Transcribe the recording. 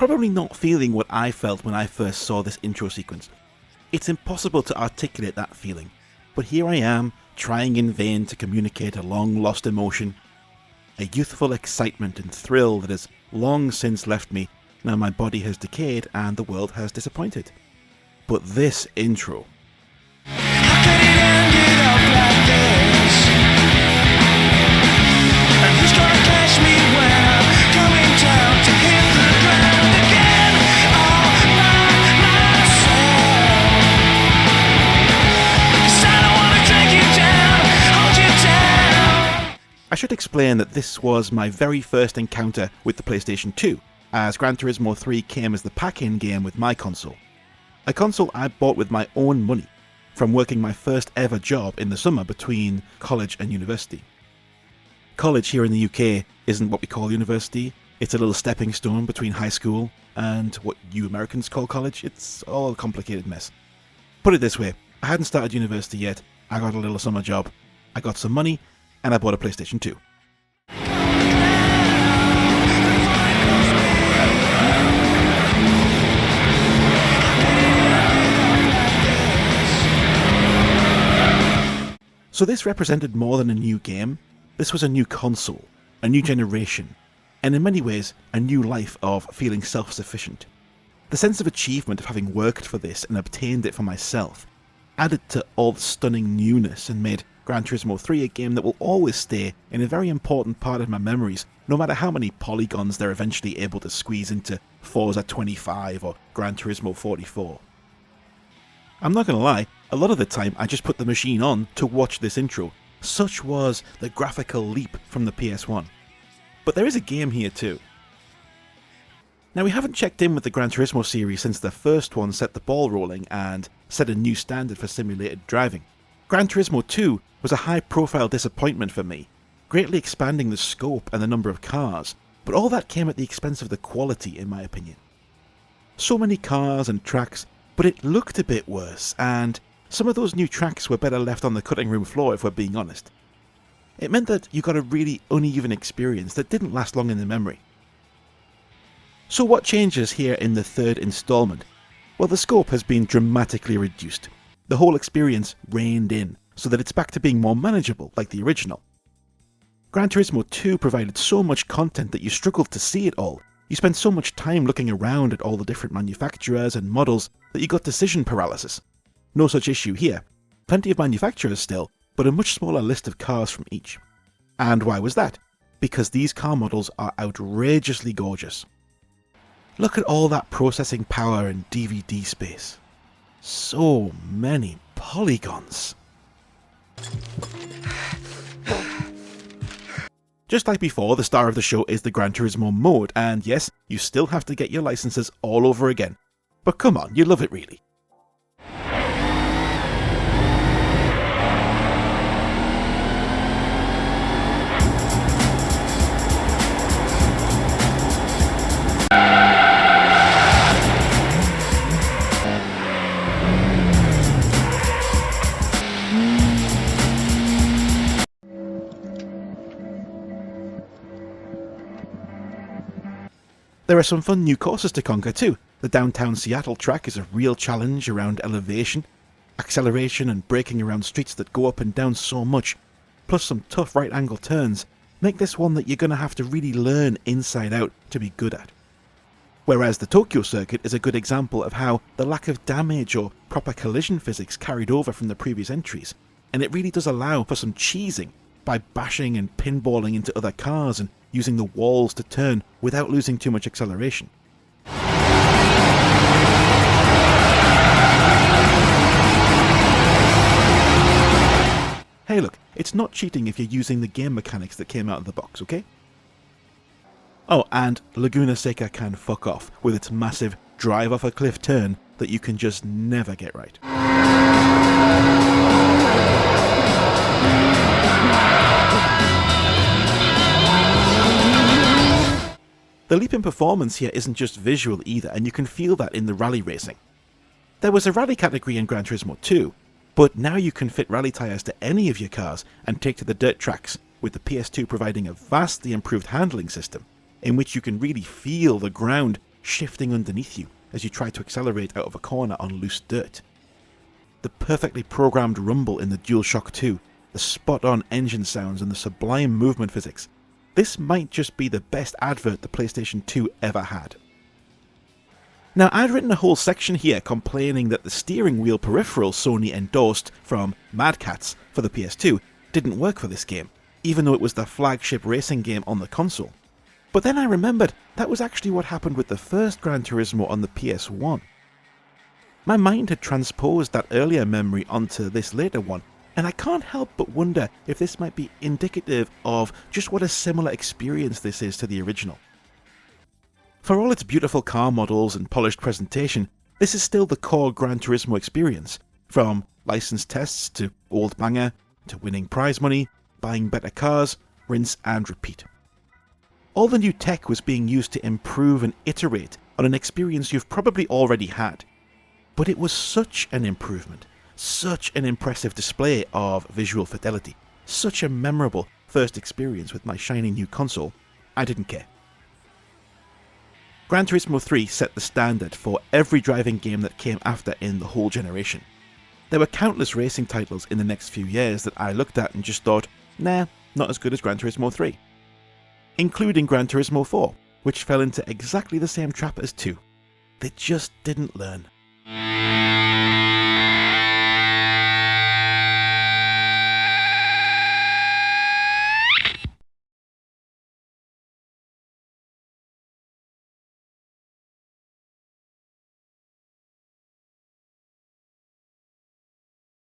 probably not feeling what I felt when I first saw this intro sequence. It's impossible to articulate that feeling, but here I am, trying in vain to communicate a long-lost emotion, a youthful excitement and thrill that has long since left me, now my body has decayed and the world has disappointed. But this intro... I should explain that this was my very first encounter with the PlayStation 2, as Gran Turismo 3 came as the pack-in game with my console. A console I bought with my own money, from working my first ever job in the summer between college and university. College here in the UK isn't what we call university, it's a little stepping stone between high school and what you Americans call college. It's all a complicated mess. Put it this way, I hadn't started university yet, I got a little summer job, I got some money, and I bought a PlayStation 2. So this represented more than a new game. This was a new console, a new generation, and in many ways a new life of feeling self-sufficient. The sense of achievement of having worked for this and obtained it for myself added to all the stunning newness and made Gran Turismo 3 a game that will always stay in a very important part of my memories, no matter how many polygons they're eventually able to squeeze into Forza 25 or Gran Turismo 44. I'm not gonna lie, a lot of the time I just put the machine on to watch this intro. Such was the graphical leap from the PS1. But there is a game here too. Now we haven't checked in with the Gran Turismo series since the first one set the ball rolling and set a new standard for simulated driving. Gran Turismo 2 was a high-profile disappointment for me, greatly expanding the scope and the number of cars, but all that came at the expense of the quality in my opinion. So many cars and tracks, but it looked a bit worse, and some of those new tracks were better left on the cutting room floor if we're being honest. It meant that you got a really uneven experience that didn't last long in the memory. So what changes here in the third installment? Well, the scope has been dramatically reduced. The whole experience reined in, so that it's back to being more manageable like the original. Gran Turismo 2 provided so much content that you struggled to see it all. You spent so much time looking around at all the different manufacturers and models that you got decision paralysis. No such issue here. Plenty of manufacturers still, but a much smaller list of cars from each. And why was that? Because these car models are outrageously gorgeous. Look at all that processing power and DVD space. So many polygons. Just like before, the star of the show is the Gran Turismo mode, and yes, you still have to get your licenses all over again. But come on, you love it really. There are some fun new courses to conquer too. The downtown Seattle track is a real challenge around elevation, acceleration and braking around streets that go up and down so much, plus some tough right angle turns, make this one that you're going to have to really learn inside out to be good at. Whereas the Tokyo circuit is a good example of how the lack of damage or proper collision physics carried over from the previous entries, and it really does allow for some cheesing by bashing and pinballing into other cars and using the walls to turn without losing too much acceleration. Hey look, it's not cheating if you're using the game mechanics that came out of the box, okay? Oh, and Laguna Seca can fuck off with its massive drive off a cliff turn that you can just never get right. The leap in performance here isn't just visual either, and you can feel that in the rally racing. There was a rally category in Gran Turismo 2, but now you can fit rally tyres to any of your cars and take to the dirt tracks, with the PS2 providing a vastly improved handling system, in which you can really feel the ground shifting underneath you as you try to accelerate out of a corner on loose dirt. The perfectly programmed rumble in the DualShock 2, the spot-on engine sounds and the sublime movement physics. This might just be the best advert the PlayStation 2 ever had. Now, I'd written a whole section here complaining that the steering wheel peripheral Sony endorsed from Mad Catz for the PS2 didn't work for this game, even though it was the flagship racing game on the console. But then I remembered that was actually what happened with the first Gran Turismo on the PS1. My mind had transposed that earlier memory onto this later one, and I can't help but wonder if this might be indicative of just what a similar experience this is to the original. For all its beautiful car models and polished presentation, this is still the core Gran Turismo experience, from license tests to old banger, to winning prize money, buying better cars, rinse and repeat. All the new tech was being used to improve and iterate on an experience you've probably already had. But it was such an improvement, such an impressive display of visual fidelity, such a memorable first experience with my shiny new console, I didn't care. Gran Turismo 3 set the standard for every driving game that came after in the whole generation. There were countless racing titles in the next few years that I looked at and just thought, nah, not as good as Gran Turismo 3. Including Gran Turismo 4, which fell into exactly the same trap as 2. They just didn't learn.